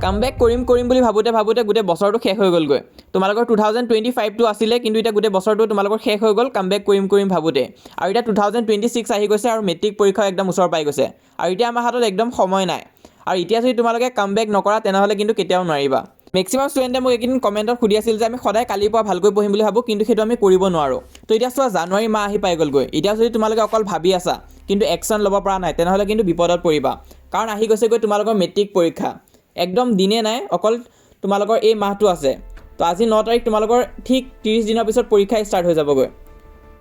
Comeback কৰিম বুলি ভাবোঁতে গোটেই বছৰটো শেষ হৈ গ'লগৈ তোমালোকৰ 2025টো আছিলে কিন্তু এতিয়া গোটেই বছৰটো তোমালোকৰ শেষ হৈ গ'ল কামবেক কৰিম ভাবোঁতে আৰু এতিয়া 2026 আহি গৈছে আৰু মেট্ৰিক পৰীক্ষা একদম ওচৰ পাই গৈছে আৰু এতিয়া আমাৰ হাতত একদম সময় নাই আৰু এতিয়া যদি তোমালোকে কামবেক নকৰা তেনেহ'লে কিন্তু কেতিয়াও নোৱাৰিবা মেক্সিমাম ষ্টুডেণ্টে মোক এইকেইদিন কমেণ্টত সুধি আছিল যে আমি সদায় কালিৰ পৰা ভালকৈ পঢ়িম বুলি ভাবোঁ কিন্তু সেইটো আমি কৰিব নোৱাৰোঁ তো এতিয়া চোৱা জানুৱাৰী মাহ আহি পাই গ'লগৈ এতিয়া যদি তোমালোকে অকল ভাবি আছা কিন্তু একশ্যন ল'ব পৰা নাই তেনেহ'লে কিন্তু বিপদত পৰিবা কাৰণ আহি গৈছেগৈ তোমালোকৰ মেট্ৰিক পৰীক্ষা একদম দিনে নাই অকল তোমালোকৰ এই মাহটো আছে তো আজি 9 তাৰিখ তোমালোকৰ ঠিক 30 দিনৰ পিছত পৰীক্ষা ষ্টাৰ্ট হৈ যাবগৈ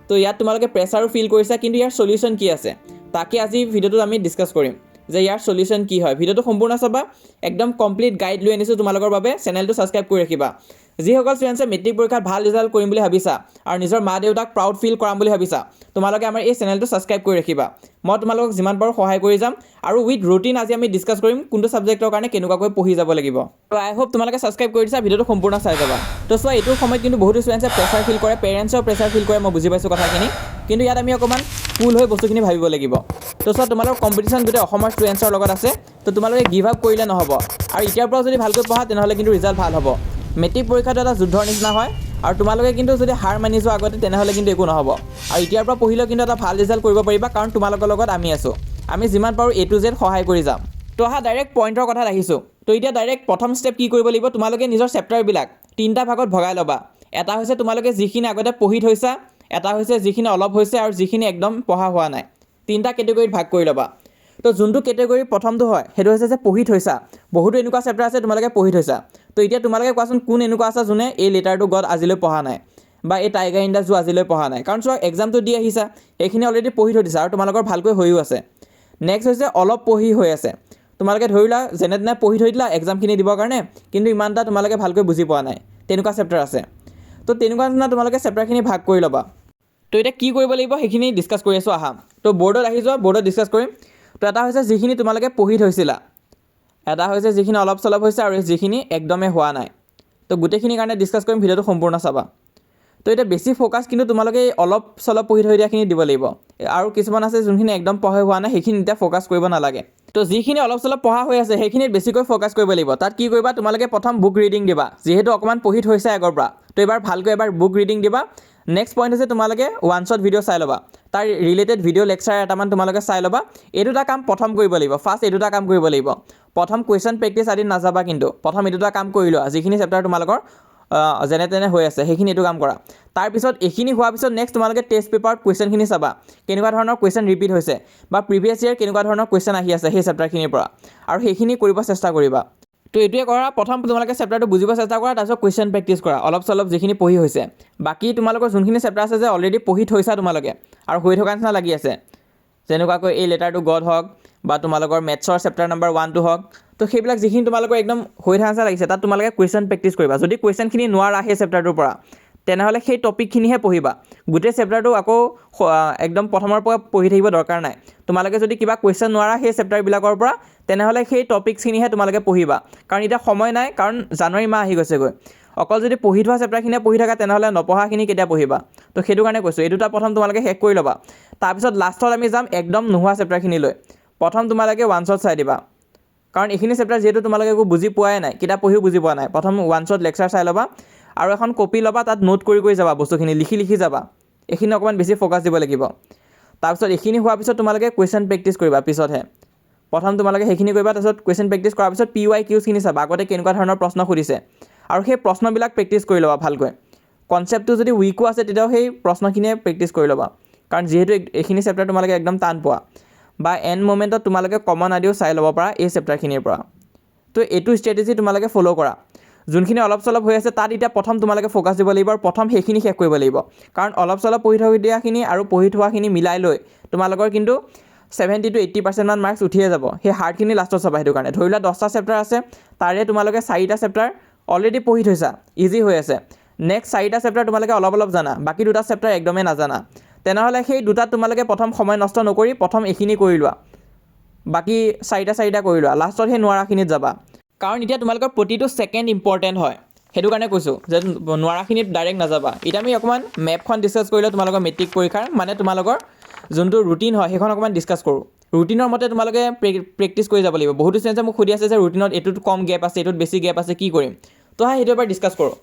তো ইয়াত তোমালোকে প্ৰেছাৰো ফিল কৰিছা কিন্তু ইয়াৰ সলিউশ্যন কি আছে তাকে আজি ভিডিঅ'টোত আমি ডিছকাছ কৰিম যে ইয়াৰ সলিউশ্যন কি হয় ভিডিঅ'টো সম্পূৰ্ণ চাবা একদম কমপ্লিট গাইড লৈ আনিছোঁ তোমালোকৰ বাবে চেনেলটো ছাবস্ক্ৰাইব কৰি ৰাখিবা যিসকল ষ্টুডেণ্টছে মেট্ৰিক পৰীক্ষাত ভাল ৰিজাল্ট কৰিম বুলি ভাবিছা আৰু নিজৰ মা দেউতাক প্ৰাউড ফিল কৰাম বুলি ভাবিছা তোমালোকে আমাৰ এই চেনেলটো ছাবস্ক্ৰাইব কৰি ৰাখিবা মই তোমালোকক যিমান পাৰোঁ সহায় কৰি যাম আৰু উইথ ৰুটিন আজি আমি ডিছকাছ কৰিম কোনটো ছাবজেক্টৰ কাৰণে কেনেকুৱাকৈ পঢ়ি যাব লাগিব তো আই হোপ তোমালোকে ছাবস্ক্ৰাইব কৰি দিছা ভিডিঅ'টো সম্পূৰ্ণ চাই যাবা তো চোৱা এইটো সময়ত কিন্তু বহুতো ষ্টুডেণ্টছে প্ৰেছাৰ ফিল কৰে পেৰেণ্টছৰ প্ৰেছাৰ ফিল কৰে মই বুজি পাইছোঁ কথাখিনি কিন্তু ইয়াত আমি অকণমান কুল হৈ বস্তুখিনি ভাবিব লাগিব তো চোৱা তোমালোকৰ কম্পিটিশ্যন গোটেই অসমৰ ষ্টুডেণ্টছৰ লগত আছে তো তোমালোকে গিভ আপ কৰিলে নহ'ব আৰু এতিয়াৰ পৰা যদি ভালকৈ পঢ়া তেনেহ'লে কিন্তু ৰিজাল্ট ভাল হ'ব মেট্ৰিক পৰীক্ষাটো এটা যুদ্ধৰ নিচিনা হয় আৰু তোমালোকে কিন্তু যদি হাৰ মানি যোৱা আগতে তেনেহ'লে কিন্তু একো নহ'ব আৰু এতিয়াৰ পৰা পঢ়িলেও কিন্তু এটা ভাল ৰিজাল্ট কৰিব পাৰিবা কাৰণ তোমালোকৰ লগত আমি আছোঁ আমি যিমান পাৰোঁ A to Z সহায় কৰি যাম তো অহা ডাইৰেক্ট পইণ্টৰ কথাত আহিছোঁ তো এতিয়া ডাইৰেক্ট প্ৰথম ষ্টেপ কি কৰিব লাগিব তোমালোকে নিজৰ চেপ্টাৰবিলাক 3টা ভাগত ভগাই ল'বা এটা হৈছে তোমালোকে যিখিনি আগতে পঢ়ি থৈছা এটা হৈছে যিখিনি অলপ হৈছে আৰু যিখিনি একদম পঢ়া হোৱা নাই 3টা কেটেগৰীত ভাগ কৰি ল'বা তো যোনটো কেটেগৰী প্ৰথমটো হয় সেইটো হৈছে যে পঢ়ি থৈছা বহুতো এনেকুৱা চেপ্টাৰ আছে তোমালোকে পঢ়ি থৈছা তো এতিয়া তোমালোকে কোৱাচোন কোন এনেকুৱা আছে যোনে এই লেটাৰটো গড আজিলৈ পঢ়া নাই বা এই টাইগাৰ ইন দ্য জু আজিলৈ পঢ়া নাই কাৰণ চোৱা এক্সামটো দি আহিছা এইখিনি অলৰেডি পঢ়ি থৈ দিছা আৰু তোমালোকৰ ভালকৈ হৈও আছে নেক্সট হৈছে অলপ পঢ়ি হৈ আছে তোমালোকে ধৰি লোৱা যেনে তেনে পঢ়ি থৈ দিলা এক্সামখিনি দিবৰ কাৰণে কিন্তু ইমান এটা তোমালোকে ভালকৈ বুজি পোৱা নাই তেনেকুৱা চেপ্টাৰ আছে তো তেনেকুৱা ধৰণৰ তোমালোকে চেপ্টাৰখিনি ভাগ কৰি ল'বা তো এতিয়া কি কৰিব লাগিব সেইখিনি ডিছকাছ কৰি আছোঁ আহা তো বৰ্ডত আহি যোৱা বৰ্ডত ডিছকাছ কৰিম তো এটা হৈছে যিখিনি তোমালোকে পঢ়ি থৈছিলা এটা হৈছে যিখিনি অলপ চলপ হৈছে আৰু যিখিনি একদমেই হোৱা নাই তো গোটেইখিনিৰ কাৰণে ডিছকাছ কৰিম ভিডিঅ'টো সম্পূৰ্ণ চাবা তো এতিয়া বেছি ফ'কাছ কিন্তু তোমালোকে অলপ চলপ পঢ়ি থৈ দিয়াখিনি দিব লাগিব আৰু কিছুমান আছে যোনখিনি একদম পঢ়া হোৱা নাই সেইখিনি এতিয়া ফ'কাছ কৰিব নালাগে তো যিখিনি অলপ চলপ পঢ়া হৈ আছে সেইখিনিত বেছিকৈ ফ'কাছ কৰিব লাগিব তাত কি কৰিবা তোমালোকে প্ৰথম বুক ৰিডিং দিবা যিহেতু অকণমান পঢ়ি থৈছে আগৰ পৰা তো এবাৰ ভালকৈ এবাৰ বুক ৰিডিং দিবা নেক্সট পইণ্ট হৈছে তোমালোকে ওৱান শ্বট ভিডিঅ' চাই ল'বা তাৰ ৰিলেটেড ভিডিঅ' লেকচাৰ এটামান তোমালোকে চাই ল'বা এই দুটা কাম প্ৰথম কৰিব লাগিব ফাৰ্ষ্ট এই দুটা কাম কৰিব লাগিব প্ৰথম কুৱেশ্যন প্ৰেক্টিছ আদি নাযাবা কিন্তু প্ৰথম এই দুটা কাম কৰি লোৱা যিখিনি চেপ্টাৰ তোমালোকৰ যেনে তেনে হৈ আছে সেইখিনি এইটো কাম কৰা তাৰপিছত এইখিনি হোৱাৰ পিছত নেক্সট তোমালোকে টেষ্ট পেপাৰত কুৱেশ্যনখিনি চাবা কেনেকুৱা ধৰণৰ কুৱেশ্যন ৰিপিট হৈছে বা প্ৰিভিয়াছ ইয়েৰ কেনেকুৱা ধৰণৰ কুৱেশ্যন আহি আছে সেই চেপ্টাৰখিনিৰ পৰা আৰু সেইখিনি কৰিব চেষ্টা কৰিবা তো এইটোৱে কৰা প্ৰথম তোমালোকে চেপ্টাৰটো বুজিব চেষ্টা কৰা তাৰপিছত কুৱেশ্যন প্ৰেক্টিছ কৰা অলপ চলপ যিখিনি পঢ়ি হৈছে বাকী তোমালোকৰ যোনখিনি চেপ্টাৰ আছে যে অলৰেডি পঢ়ি থৈছা তোমালোকে আৰু হৈ থকা নিচিনা লাগি আছে যেনেকুৱাকৈ এই লেটাৰটো গড হওক বা তোমালোকৰ মেথছৰ চেপ্টাৰ নম্বৰ 1 হওক তো সেইবিলাক যিখিনি তোমালোকৰ একদম হৈ থকা নিচিনা লাগিছে তাত তোমালোকে কুৱেশ্যন প্ৰেক্টিছ কৰিবা যদি কুৱেশ্যনখিনি নোৱাৰা সেই চেপ্টাৰটোৰ পৰা তেনেহ'লে সেই টপিকখিনিহে পঢ়িবা গোটেই চেপ্টাৰটো আকৌ একদম প্ৰথমৰ পৰা পঢ়ি থাকিব দৰকাৰ নাই তোমালোকে যদি কিবা কুৱেশ্যন নোৱাৰা সেই চেপ্টাৰবিলাকৰ পৰা তেনেহ'লে সেই টপিকছখিনিহে তোমালোকে পঢ়িবা কাৰণ এতিয়া সময় নাই কাৰণ জানুৱাৰী মাহ আহি গৈছেগৈ অকল যদি পঢ়ি থোৱা চেপ্টাৰখিনিয়ে পঢ়ি থাকা তেনেহ'লে নপঢ়াখিনি কেতিয়া পঢ়িবা তো সেইটো কাৰণে কৈছোঁ এই দুটা প্ৰথম তোমালোকে শেষ কৰি ল'বা তাৰপিছত লাষ্টত আমি যাম একদম নোহোৱা চেপ্টাৰখিনিলৈ প্ৰথম তোমালোকে ওৱান শ্বট চাই দিবা কাৰণ এইখিনি চেপ্টাৰ যিহেতু তোমালোকে একো বুজি পোৱাই নাই কিতাপ পঢ়িও বুজি পোৱা নাই প্ৰথম ওৱান শ্বট লেকচাৰ চাই ল'বা আৰু এখন কপি ল'বা তাত নোট কৰি যাবা বস্তুখিনি লিখি যাবা এইখিনি অকণমান বেছি ফ'কাছ দিব লাগিব তাৰপিছত এইখিনি হোৱাৰ পিছত তোমালোকে কুৱেশ্যন প্ৰেক্টিছ কৰিবা পিছতহে প্ৰথম তোমালোকে সেইখিনি কৰিবা তাৰপিছত কুৱেশ্যন প্ৰেক্টিছ কৰাৰ পিছত PYQখিনি চাবা আগতে কেনেকুৱা ধৰণৰ প্ৰশ্ন সুধিছে আৰু সেই প্ৰশ্নবিলাক প্ৰেক্টিছ কৰি ল'বা ভালকৈ কনচেপ্টটো যদি উইকো আছে তেতিয়াও সেই প্ৰশ্নখিনিয়ে প্ৰেক্টিছ কৰি ল'বা কাৰণ যিহেতু এইখিনি চেপ্টাৰ তোমালোকে একদম টান পোৱা বা এণ্ড মোমেণ্টত তোমালোকে কমন আদিও চাই ল'ব পাৰা এই চেপ্টাৰখিনিৰ পৰা তো এইটো ষ্ট্ৰেটেজি তোমালোকে ফ'ল' কৰা যোনখিনি অলপ চলপ হৈ আছে তাত এতিয়া প্ৰথম তোমালোকে ফ'কাছ দিব লাগিব আৰু প্ৰথম সেইখিনি শেষ কৰিব লাগিব কাৰণ অলপ চলপ পঢ়ি থৈ দিয়াখিনি আৰু পঢ়ি থোৱাখিনি মিলাই লৈ তোমালোকৰ কিন্তু 70 to 80% মান মাৰ্কছ উঠিয়ে যাব সেই হাৰ্ডখিনি লাষ্টত চাবা সেইটো কাৰণে ধৰি লোৱা 10টা চেপ্টাৰ আছে তাৰে তোমালোকে 4টা চেপ্টাৰ অলৰেডি পঢ়ি থৈছা ইজি হৈ আছে নেক্সট 4টা চেপ্টাৰ তোমালোকে অলপ জানা বাকী 2টা চেপ্টাৰ একদমেই নাজানা তেনেহ'লে সেই দুটাত তোমালোকে প্ৰথম সময় নষ্ট নকৰি প্ৰথম এইখিনি কৰি লোৱা বাকী 4টা কৰি লোৱা লাষ্টত সেই নোৱাৰাখিনিত যাবা কাৰণ এতিয়া তোমালোকৰ প্ৰতিটো ছেকেণ্ড ইম্পৰ্টেণ্ট হয় সেইটো কাৰণে কৈছোঁ যে নোৱাৰাখিনিত ডাইৰেক্ট নাযাবা এতিয়া আমি অকণমান মেপখন ডিছকাছ কৰিলে তোমালোকৰ মেট্ৰিক পৰীক্ষাৰ মানে তোমালোকৰ যোনটো ৰুটিন হয় সেইখন অকণমান ডিছকাছ কৰোঁ ৰুটিনৰ মতে তোমালোকে প্ৰেক্টিছ কৰি যাব লাগিব বহুতো ষ্টুডেণ্টে মোক সুধি আছে যে ৰুটিনত এইটোত কম গেপ আছে এইটোত বেছি গেপ আছে কি কৰিম তো সেইটো এবাৰ ডিছকাছ কৰোঁ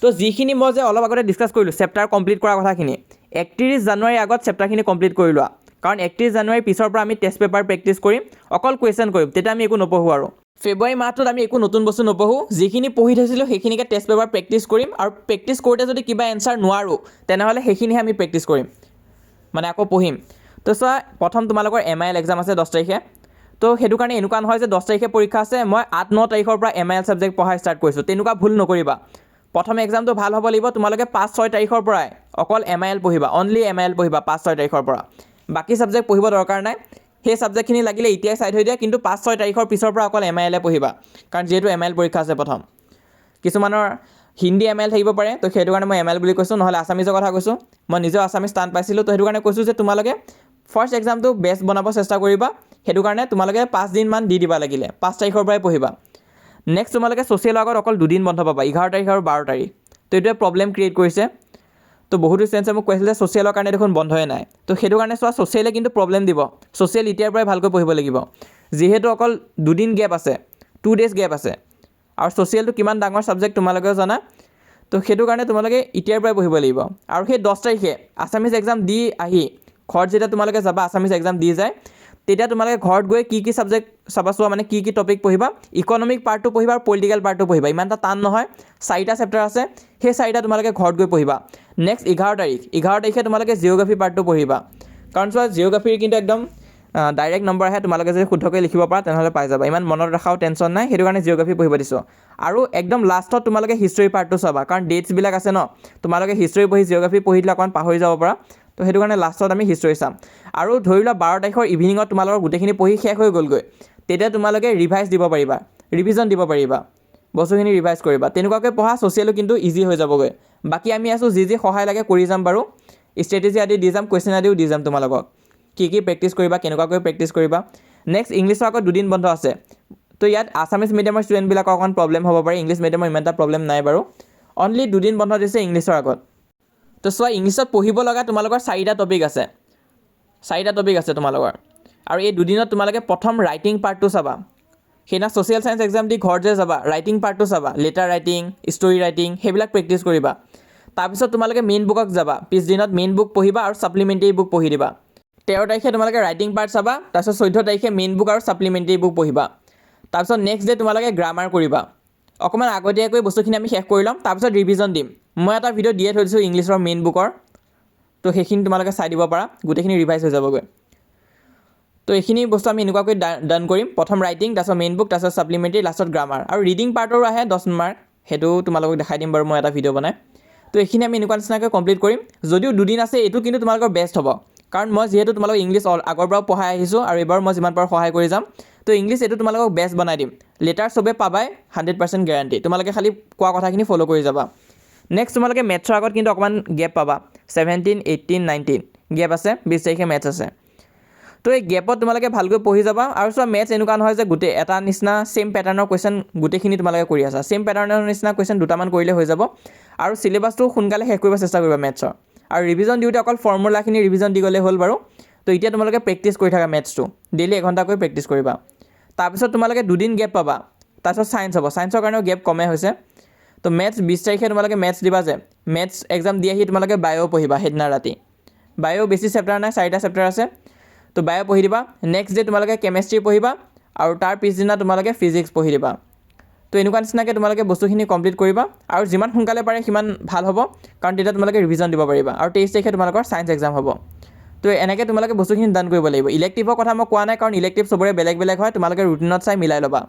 তো যিখিনি মই যে অলপ আগতে ডিছকাছ কৰিলোঁ চেপ্টাৰ কমপ্লিট কৰা কথাখিনি 31 জানুৱাৰীৰ আগত চেপ্টাৰখিনি কমপ্লিট কৰি লোৱা কাৰণ 31 জানুৱাৰীৰ পিছৰ পৰা আমি টেষ্ট পেপাৰ প্ৰেক্টিছ কৰিম অকল কুৱেশ্যন কৰিম তেতিয়া আমি একো নপঢ়োঁ আৰু ফেব্ৰুৱাৰী মাহটোত আমি একো নতুন বস্তু নপঢ়োঁ যিখিনি পঢ়ি থৈছিলোঁ সেইখিনিকে টেষ্ট পেপাৰ প্ৰেক্টিছ কৰিম আৰু প্ৰেক্টিছ কৰোঁতে যদি কিবা এনচাৰ নোৱাৰোঁ তেনেহ'লে সেইখিনিহে আমি প্ৰেক্টিছ কৰিম মানে আকৌ পঢ়িম তো চোৱা প্ৰথম তোমালোকৰ MIL এক্সাম আছে 10 তাৰিখে তো সেইটো কাৰণে এনেকুৱা নহয় যে 10 তাৰিখে পৰীক্ষা আছে মই 8-9 তাৰিখৰ পৰা MIL ছাবজেক্ট পঢ়া ষ্টাৰ্ট কৰিছোঁ তেনেকুৱা ভুল নকৰিবা প্ৰথম এক্সামটো ভাল হ'ব লাগিব তোমালোকে 5-6 তাৰিখৰ পৰাই অকল MIL পঢ়িবা অনলি MIL পঢ়িবা 5-6 তাৰিখৰ পৰা বাকী ছাবজেক্ট পঢ়িব দৰকাৰ নাই সেই ছাবজেক্টখিনি লাগিলে এতিয়াই চাইড হৈ দিয়া কিন্তু 5-6 তাৰিখৰ পিছৰ পৰা অকল MIL পঢ়িবা কাৰণ যিহেতু MIL পৰীক্ষা আছে প্ৰথম কিছুমানৰ হিন্দী MIL থাকিব পাৰে তো সেইটো কাৰণে মই MIL বুলি কৈছোঁ নহ'লে আছামিজৰ কথা কৈছোঁ মই নিজেও আছামিজ টান পাইছিলোঁ তো সেইটো কাৰণে কৈছোঁ যে তোমালোকে ফাৰ্ষ্ট এক্সামটো বেষ্ট বনাব চেষ্টা কৰিবা সেইটো কাৰণে তোমালোকে 5 দিনমান দি দিবা লাগিলে 5 তাৰিখৰ পৰাই পঢ়িবা নেক্সট তোমালোকে ছ'চিয়েলৰ আগত অকল 2 দিন বন্ধ পাবা 11 তাৰিখ আৰু 12 তাৰিখ তো এইটোৱে প্ৰব্লেম ক্ৰিয়েট কৰিছে তো বহুতো ষ্টুডেণ্টে মোক কৈছিল যে ছ'চিয়েলৰ কাৰণে দেখোন বন্ধই নাই তো সেইটো কাৰণে চোৱা ছ'চিয়েলে কিন্তু প্ৰব্লেম দিব ছ'চিয়েল এতিয়াৰ পৰাই ভালকৈ পঢ়িব লাগিব যিহেতু অকল 2 দিন গেপ আছে 2 ডেজ গেপ আছে আৰু ছ'চিয়েলটো কিমান ডাঙৰ ছাবজেক্ট তোমালোকেও জানা তো সেইটো কাৰণে তোমালোকে এতিয়াৰ পৰাই পঢ়িব লাগিব আৰু সেই 10 তাৰিখে আছামিজ এক্সাম দি আহি ঘৰত যেতিয়া তোমালোকে যাবা আছামিজ এক্সাম দি যায় তেতিয়া তোমালোকে ঘৰত গৈ কি ছাবজেক্ট চাবা চোৱা মানে কি টপিক পঢ়িবা ইকনমিক পাৰ্টটো পঢ়িবা আৰু পলিটিকেল পাৰ্টটো পঢ়িবা ইমান এটা টান নহয় 4টা চেপ্টাৰ আছে সেই 4টা তোমালোকে ঘৰত গৈ পঢ়িবা নেক্সট 11 তাৰিখে তোমালোকে জিঅ'গ্ৰাফি পাৰ্টটো পঢ়িবা কাৰণ চোৱা জিঅ'গ্ৰাফিৰ কিন্তু একদম ডাইৰেক্ট নম্বৰ আহে তোমালোকে যদি শুদ্ধকৈ লিখিব পাৰা তেনেহ'লে পাই যাবা ইমান মনত ৰখাও টেনশ্যন নাই সেইটো কাৰণে জিঅ'গ্ৰাফি পঢ়িব দিছোঁ আৰু একদম লাষ্টত তোমালোকে হিষ্ট্ৰী পাৰ্টটো চাবা কাৰণ ডেটছবিলাক আছে ন তোমালোকে হিষ্ট্ৰী পঢ়ি জিঅ'গ্ৰাফি পঢ়ি দিলে অকণমান পাহৰি যাব পাৰা তো সেইটো কাৰণে লাষ্টত আমি হিষ্ট্ৰী চাম আৰু ধৰি লোৱা 12 তাৰিখৰ ইভিনিঙত তোমালোকৰ গোটেইখিনি পঢ়ি শেষ হৈ গ'লগৈ তেতিয়া তোমালোকে ৰিভাইজ দিব পাৰিবা ৰিভিজন দিব পাৰিবা বস্তুখিনি ৰিভাইজ কৰিবা তেনেকুৱাকৈ পঢ়া ছ'চিয়েলো কিন্তু ইজি হৈ যাবগৈ বাকী আমি আছোঁ যি সহায় লাগে কৰি যাম বাৰু ষ্ট্ৰেটেজি আদি দি যাম কুৱেশ্যন আদিও দি যাম তোমালোকক কি প্ৰেক্টিছ কৰিবা কেনেকুৱাকৈ প্ৰেক্টিছ কৰিবা নেক্সট ইংলিছৰ আকৌ 2 দিন বন্ধ আছে তো ইয়াত আছামিজ মিডিয়ামৰ ষ্টুডেণ্টবিলাকৰ অকণ প্ৰব্লেম হ'ব পাৰে ইংলিছ মিডিয়ামৰ ইমান এটা প্ৰব্লেম নাই বাৰু অনলি 2 দিন বন্ধ দিছে ইংলিছৰ আগত তো চোৱা ইংলিছত পঢ়িব লগা তোমালোকৰ 4টা টপিক আছে তোমালোকৰ আৰু এই 2 দিনত তোমালোকে প্ৰথম ৰাইটিং পাৰ্টটো চাবা সেইদিনা ছ'চিয়েল ছায়েন্স এক্সাম দি ঘৰত যে যাবা ৰাইটিং পাৰ্টটো চাবা লেটাৰ ৰাইটিং ষ্টৰি ৰাইটিং সেইবিলাক প্ৰেক্টিছ কৰিবা তাৰপিছত তোমালোকে মেইন বুকক যাবা পিছদিনত মেইন বুক পঢ়িবা আৰু ছাপ্লিমেণ্টেৰী বুক পঢ়ি দিবা 13 তাৰিখে তোমালোকে ৰাইটিং পাৰ্ট চাবা তাৰপিছত 14 তাৰিখে মেইন বুক আৰু ছাপ্লিমেণ্টেৰী বুক পঢ়িবা তাৰপিছত নেক্সট ডে তোমালোকে গ্ৰামাৰ কৰিবা অকণমান আগতীয়াকৈ বস্তুখিনি আমি শেষ কৰি ল'ম তাৰপিছত ৰিভিজন দিম মই এটা ভিডিঅ' দিয়ে থৈ দিছোঁ ইংলিছৰ মেইন বুকৰ তো সেইখিনি তোমালোকে চাই দিব পাৰা গোটেইখিনি ৰিভাইজ হৈ যাবগৈ তো এইখিনি বস্তু আমি এনেকুৱাকৈ ডান কৰিম প্ৰথম ৰাইটিং তাৰপিছত মেইন বুক তাৰপিছত ছাপ্লিমেণ্টেৰী লাষ্টত গ্ৰামাৰ আৰু ৰিডিং পাৰ্টৰো আহে 10 মাৰ্ক সেইটো তোমালোকক দেখাই দিম বাৰু মই এটা ভিডিঅ' বনাই তো এইখিনি আমি এনেকুৱা নিচিনাকৈ কমপ্লিট কৰিম যদিও 2 দিন আছে এইটো কিন্তু তোমালোকৰ বেষ্ট হ'ব কাৰণ মই যিহেতু তোমালোকক ইংলিছ আগৰ পৰাও পঢ়াই আহিছোঁ আৰু এবাৰ মই যিমান পাৰোঁ সহায় কৰি যাম তো ইংলিছ এইটো তোমালোকক বেষ্ট বনাই দিম লেটাৰ চবে পাবাই 100% গেৰাণ্টি তোমালোকে খালি কোৱা কথাখিনি ফ'ল' কৰি যাবা নেক্সট তোমালোকে মেথছৰ আগত কিন্তু অকণমান গেপ পাবা 17, 18, 19 গেপ আছে 20 তাৰিখে মেথছ আছে তো এই গেপত তোমালোকে ভালকৈ পঢ়ি যাবা আৰু চোৱা মেথছ এনেকুৱা নহয় যে গোটেই এটা নিচিনা ছেম পেটাৰ্ণৰ কুৱেশ্যন গোটেইখিনি তোমালোকে কৰি আছা ছেম পেটাৰ্ণৰ নিচিনা কুৱেশ্যন দুটামান কৰিলে হৈ যাব আৰু চিলেবাছটো সোনকালে শেষ কৰিব চেষ্টা কৰিবা মেথছৰ আৰু ৰিভিজন দিওঁতে অকল ফৰ্মুলাখিনি ৰিভিজন দি গ'লে হ'ল বাৰু তো এতিয়া তোমালোকে প্ৰেক্টিছ কৰি থাকা মেথছটো ডেইলি 1 ঘণ্টাকৈ প্ৰেক্টিছ কৰিবা তাৰপিছত তোমালোকে 2 দিন গেপ পাবা তাৰপিছত ছায়েন্স হ'ব ছায়েন্সৰ কাৰণেও গেপ কমে হৈছে তো মেথছ 20 তাৰিখে তোমালোকে মেথছ দিবা যে মেথছ এক্সাম দি আহি তোমালোকে বায়' পঢ়িবা সেইদিনা ৰাতি বায়' বেছি চেপ্টাৰ নাই 4টা চেপ্টাৰ আছে তো বায়' পঢ়ি দিবা নেক্সট ডে তোমালোকে কেমেষ্ট্ৰি পঢ়িবা আৰু তাৰ পিছদিনা তোমালোকে ফিজিক্স পঢ়ি দিবা তো এনেকুৱা নিচিনাকৈ তোমালোকে বস্তুখিনি কমপ্লিট কৰিবা আৰু যিমান সোনকালে পাৰে সিমান ভাল হ'ব কাৰণ তেতিয়া তোমালোকে ৰিভিজন দিব পাৰিবা আৰু 23 তাৰিখে তোমালোকৰ ছায়েন্স এক্সাম হ'ব তো এনেকৈ তোমালোকে বস্তুখিনি ডান কৰিব লাগিব ইলেক্টিভৰ কথা মই কোৱা নাই কাৰণ ইলেক্টিভ চবৰে বেলেগ বেলেগ হয় তোমালোকে ৰুটিনত চাই মিলাই ল'বা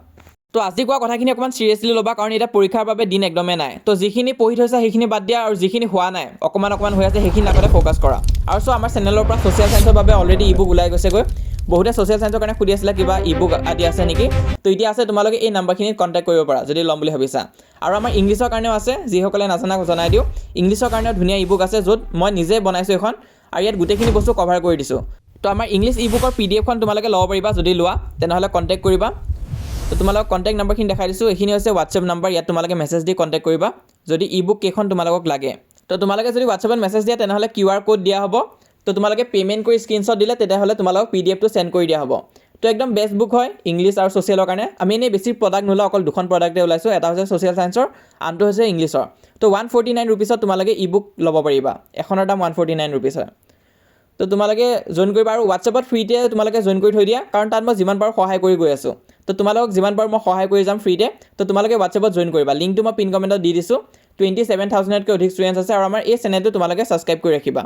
তো আজি কোৱা কথাখিনি অকণমান চিৰিয়াছলি ল'বা কাৰণ এতিয়া পৰীক্ষাৰ বাবে দিন একদমেই নাই তো যিখিনি পঢ়ি থৈছা সেইখিনি বাদ দিয়া আৰু যিখিনি হোৱা নাই অকণমান হৈ আছে সেইখিনি আগতে ফ'কাছ কৰা আৰু চোৱা আমাৰ চেনেলৰ পৰা ছ'চিয়েল ছায়েন্সৰ বাবে অলৰেডি ই বুক ওলাই গৈছেগৈ বহুতে ছ'চিয়েল ছায়েন্সৰ কাৰণে সুধি আছিলে কিবা ই বুক আদি আছে নেকি তো এতিয়া আছে তোমালোকে এই নাম্বাৰখিনিত কণ্টেক্ট কৰিব পাৰা যদি ল'ম বুলি ভাবিছা আৰু আমাৰ ইংলিছৰ কাৰণেও আছে যিসকলে নাজানা জনাই দিওঁ ইংলিছৰ কাৰণেও ধুনীয়া ই বুক আছে য'ত মই নিজে বনাইছোঁ এখন আৰু ইয়াত গোটেইখিনি বস্তু কভাৰ কৰি দিছোঁ তো আমাৰ ইংলিছ ই বুকৰ PDF-খন তোমালোকে ল'ব পাৰিবা যদি লোৱা তেনেহ'লে কণ্টেক্ট কৰিবা তো তোমালোকক কণ্টেক্ট নাম্বাৰখিনি দেখাই দিছোঁ এইখিনি হৈছে হোৱাটছএপ নাম্বাৰ ইয়াত তোমালোকে মেছেজ দি কণ্টেক্ট কৰিবা যদি ই বুক কেইখন তোমালোকক লাগে তো তোমালোকে যদি হোৱাটছএপত মেছেজ দিয়া তেনেহ'লে QR কোড দিয়া হ'ব তো তোমালোকে পে'মেণ্ট কৰি স্ক্ৰীনশ্বট দিলে তেতিয়াহ'লে তোমালোকক PDFটো চেণ্ড কৰি দিয়া হ'ব। তো একদম বেষ্ট বুক হয় ইংলিছ আৰু ছ'চিয়েলৰ কাৰণে। আমি এনেই বেছি প্ৰডাক্ট নোলাওঁ, অকল দুখন প্ৰডাক্টে ওলাইছোঁ, এটা হৈছে ছ'চিয়েল ছায়েন্সৰ, আনটো হৈছে ইংলিছৰ। তো 149 ৰুপিছত তোমালোকে ই বুক ল'ব পাৰিবা, এখনৰ দাম 149 ৰুপিছ হয়। তো তোমালোকে জইন কৰিবা আৰু হোৱাটছএপত ফ্ৰীতে তোমালোকে জইন কৰি থৈ দিয়া, কাৰণ তাত মই যিমান পাৰোঁ সহায় কৰি গৈ আছোঁ। তো তোমালোকক যিমান পাৰোঁ মই সহায় কৰি যাম ফ্ৰীতে। তো তোমালোকে হোৱাটছএপত জইন কৰিবা, লিংকটো মই পিন কমেণ্টত দি দিছোঁ। 27,000তকৈ অধিক ষ্টুডেণ্টছ আছে আৰু আমাৰ এই চেনেলটো তোমালোকে ছাবস্ক্ৰাইব কৰি ৰাখিবা।